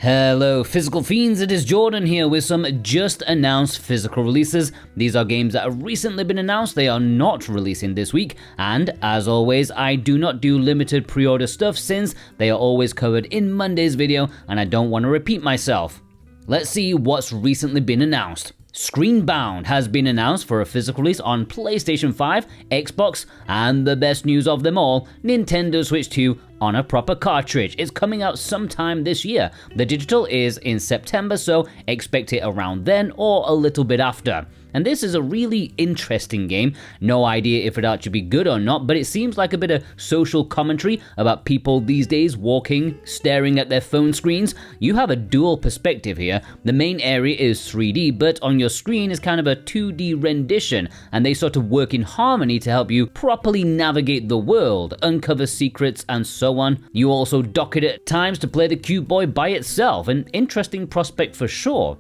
Hello physical fiends, it is Jordan here with some just announced physical releases. These are games that have recently been announced, they are not releasing this week, and as always I do not do limited pre-order stuff since they are always covered in Monday's video and I don't want to repeat myself. Let's see what's recently been announced. Screenbound has been announced for a physical release on PlayStation 5, Xbox, and the best news of them all, Nintendo Switch 2 on a proper cartridge. It's coming out sometime this year. The digital is in September, so expect it around then or a little bit after. And this is a really interesting game. No idea if it actually be good or not, but it seems like a bit of social commentary about people these days walking, staring at their phone screens. You have a dual perspective here. The main area is 3D, but on your screen is kind of a 2D rendition, and they sort of work in harmony to help you properly navigate the world, uncover secrets, and so on. You also dock it at times to play the cute boy by itself, an interesting prospect for sure.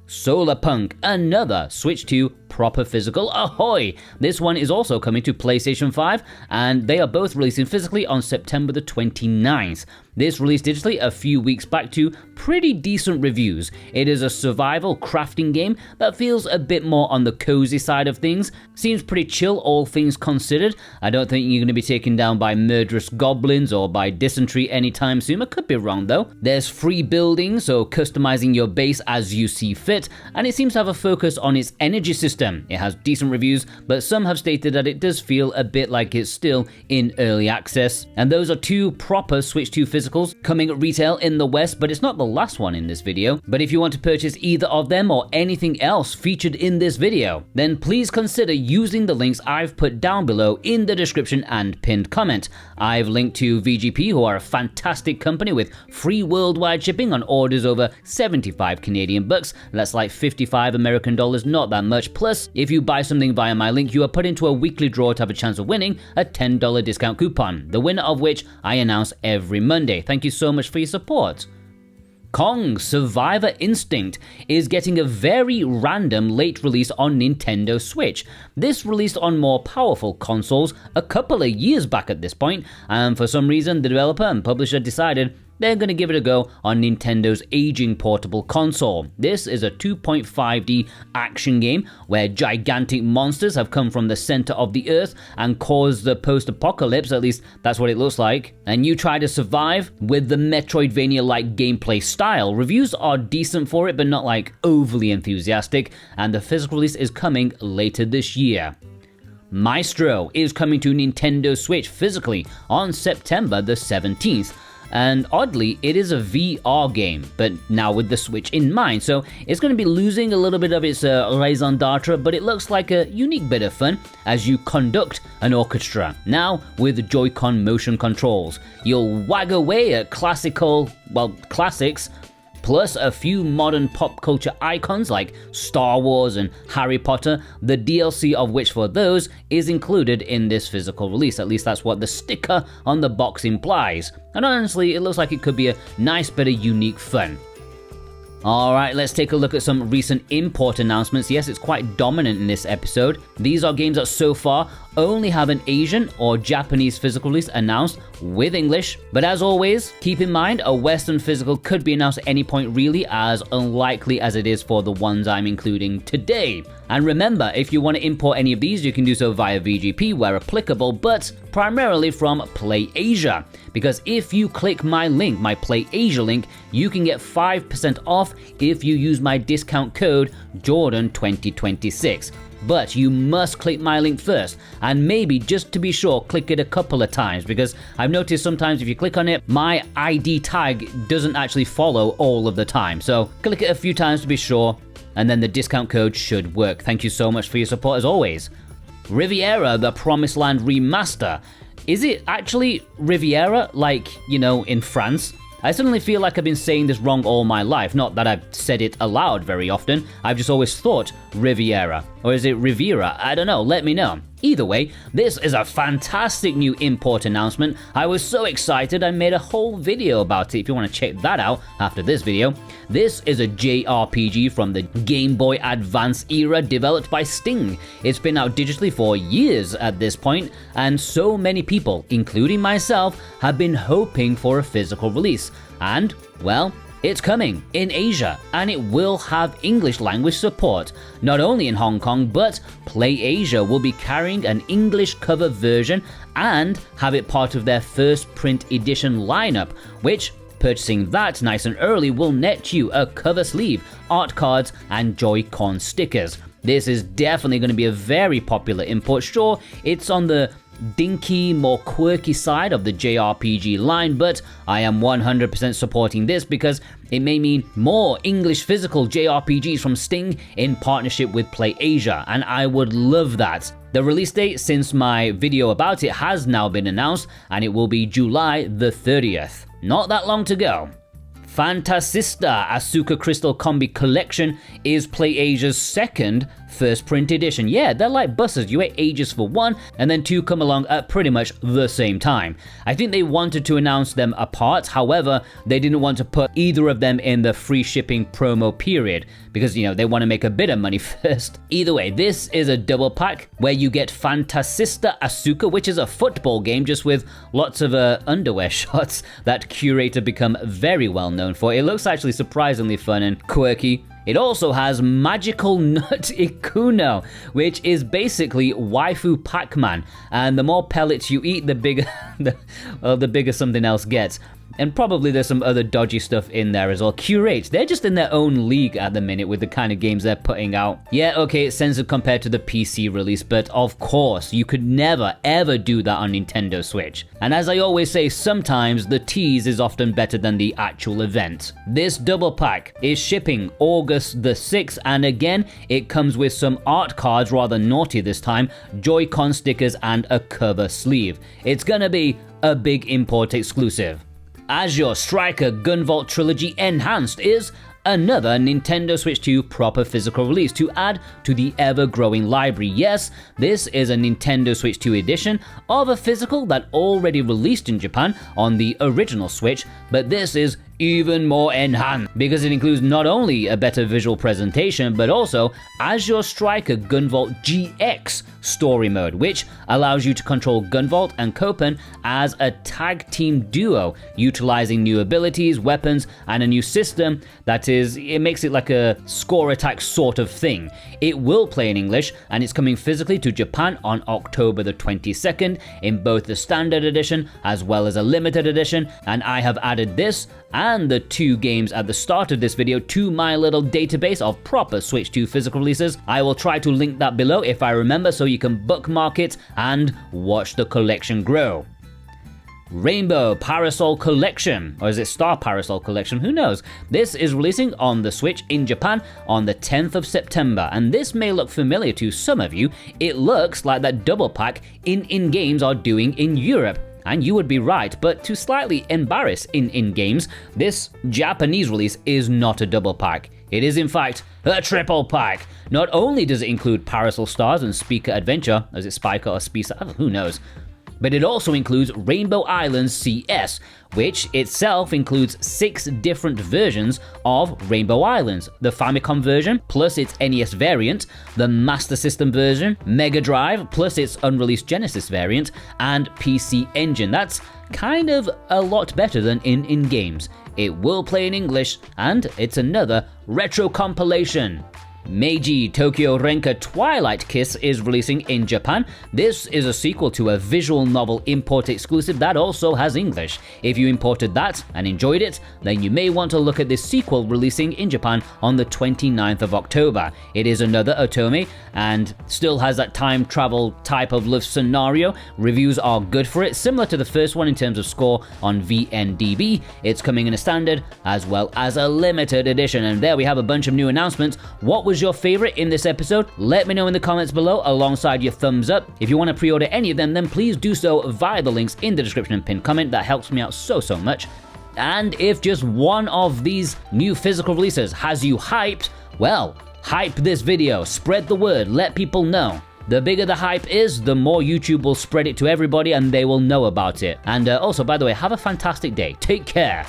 Solarpunk, another Switch 2 proper physical, ahoy! This one is also coming to PlayStation 5, and they are both releasing physically on September the 29th. This released digitally a few weeks back to pretty decent reviews. It is a survival crafting game that feels a bit more on the cozy side of things. Seems pretty chill, all things considered. I don't think you're going to be taken down by murderous goblins or by dysentery anytime soon. I could be wrong though. There's free building, so customizing your base as you see fit, and it seems to have a focus on its energy system. It has decent reviews, but some have stated that it does feel a bit like it's still in early access. And those are two proper Switch 2 physicals coming at retail in the West, but it's not the last one in this video. But if you want to purchase either of them or anything else featured in this video, then please consider using the links I've put down below in the description and pinned comment. I've linked to VGP, who are a fantastic company with free worldwide shipping on orders over 75 Canadian bucks. That's like 55 American dollars, not that much. Plus, if you buy something via my link, you are put into a weekly draw to have a chance of winning a $10 discount coupon, the winner of which I announce every Monday. Thank you so much for your support. Kong Survivor Instinct is getting a very random late release on Nintendo Switch. This released on more powerful consoles a couple of years back at this point, and for some reason the developer and publisher decided they're going to give it a go on Nintendo's aging portable console. This is a 2.5D action game where gigantic monsters have come from the center of the earth and caused the post-apocalypse, at least that's what it looks like. And you try to survive with the Metroidvania-like gameplay style. Reviews are decent for it, but not like overly enthusiastic, and the physical release is coming later this year. Maestro is coming to Nintendo Switch physically on September the 17th. And oddly, it is a VR game, but now with the Switch in mind, so it's going to be losing a little bit of its raison d'etre, but it looks like a unique bit of fun as you conduct an orchestra, now with Joy-Con motion controls. You'll wag away at classics, plus a few modern pop culture icons like Star Wars and Harry Potter, the DLC of which for those is included in this physical release. At least that's what the sticker on the box implies. And honestly, it looks like it could be a nice bit of unique fun. Alright, let's take a look at some recent import announcements. Yes, it's quite dominant in this episode. These are games that so far only have an Asian or Japanese physical release announced with English. But as always, keep in mind a Western physical could be announced at any point really, as unlikely as it is for the ones I'm including today. And remember, if you want to import any of these, you can do so via VGP where applicable, but primarily from PlayAsia. Because if you click my link, my PlayAsia link, you can get 5% off if you use my discount code Jordan2026. But you must click my link first, and maybe just to be sure, click it a couple of times, because I've noticed sometimes if you click on it, my ID tag doesn't actually follow all of the time. So click it a few times to be sure, and then the discount code should work. Thank you so much for your support as always. Riviera, the Promised Land Remaster. Is it actually Riviera, like, you know, in France? I suddenly feel like I've been saying this wrong all my life. Not that I've said it aloud very often, I've just always thought Riviera. Or is it Riviera? I don't know, let me know. Either way, this is a fantastic new import announcement. I was so excited I made a whole video about it if you want to check that out after this video. This is a JRPG from the Game Boy Advance era developed by Sting. It's been out digitally for years at this point, and so many people, including myself, have been hoping for a physical release. And, well, It's coming in Asia, and it will have English language support. Not only in Hong Kong, but PlayAsia will be carrying an English cover version and have it part of their first print edition lineup, which purchasing that nice and early will net you a cover sleeve, art cards, and Joy-Con stickers. This is definitely going to be a very popular import. Sure, it's on the dinky, more quirky side of the JRPG line, but I am 100% supporting this because it may mean more English physical JRPGs from Sting in partnership with PlayAsia, and I would love that. The release date since my video about it has now been announced, and it will be July the 30th. Not that long to go. Fantasista Asuka Crystal Combi Collection is PlayAsia's second first print edition. Yeah, they're like buses. You wait ages for one, and then two come along at pretty much the same time. I think they wanted to announce them apart. However, they didn't want to put either of them in the free shipping promo period because, you know, they want to make a bit of money first. Either way, this is a double pack where you get Fantasista Asuka, which is a football game just with lots of underwear shots that Curator become very well known for. It looks actually surprisingly fun and quirky. It also has Magical Nut Ikuno, which is basically waifu Pac-Man, and the more pellets you eat, the bigger the bigger something else gets. And probably there's some other dodgy stuff in there as well. Curate, they're just in their own league at the minute with the kind of games they're putting out. Yeah, okay, it's censored compared to the PC release, but of course, you could never ever do that on Nintendo Switch. And as I always say, sometimes the tease is often better than the actual event. This double pack is shipping August the 6th, and again, it comes with some art cards, rather naughty this time, Joy-Con stickers, and a cover sleeve. It's gonna be a big import exclusive. Azure Striker Gunvolt Trilogy Enhanced is another Nintendo Switch 2 proper physical release to add to the ever-growing library. Yes, this is a Nintendo Switch 2 edition of a physical that already released in Japan on the original Switch, but this is even more enhanced because it includes not only a better visual presentation but also Azure Striker Gunvolt GX story mode, which allows you to control Gunvolt and Copen as a tag team duo, utilizing new abilities, weapons, and a new system that it makes it like a score attack sort of thing. It will play in English, and it's coming physically to Japan on October the 22nd in both the standard edition as well as a limited edition, and I have added this and the two games at the start of this video to my little database of proper Switch 2 physical releases. I will try to link that below if I remember so you can bookmark it and watch the collection grow. Rainbow Parasol Collection, or is it Star Parasol Collection? Who knows? This is releasing on the Switch in Japan on the 10th of September, and this may look familiar to some of you. It looks like that double pack in games are doing in Europe. And you would be right, but to slightly embarrass in games, this Japanese release is not a double pack. It is in fact a triple pack. Not only does it include Parasol Stars and Speaker Adventure, is it Spiker or Speaker? Who knows? But it also includes Rainbow Islands CS, which itself includes 6 different versions of Rainbow Islands. The Famicom version, plus its NES variant, the Master System version, Mega Drive, plus its unreleased Genesis variant, and PC Engine. That's kind of a lot better than in games. It will play in English, and it's another retro compilation. Meiji Tokyo Renka Twilight Kiss is releasing in Japan. This is a sequel to a visual novel import exclusive that also has English. If you imported that and enjoyed it, then you may want to look at this sequel releasing in Japan on the 29th of October. It is another otome and still has that time travel type of love scenario. Reviews are good for it, similar to the first one in terms of score on VNDB. It's coming in a standard as well as a limited edition. And there we have a bunch of new announcements. What was your favorite in this episode? Let me know in the comments below alongside your thumbs up. If you want to pre-order any of them, then please do so via the links in the description and pinned comment. That helps me out so much. And if just one of these new physical releases has you hyped, well, hype this video, spread the word, let people know. The bigger the hype is, the more YouTube will spread it to everybody and they will know about it. And also, by the way, have a fantastic day. Take care.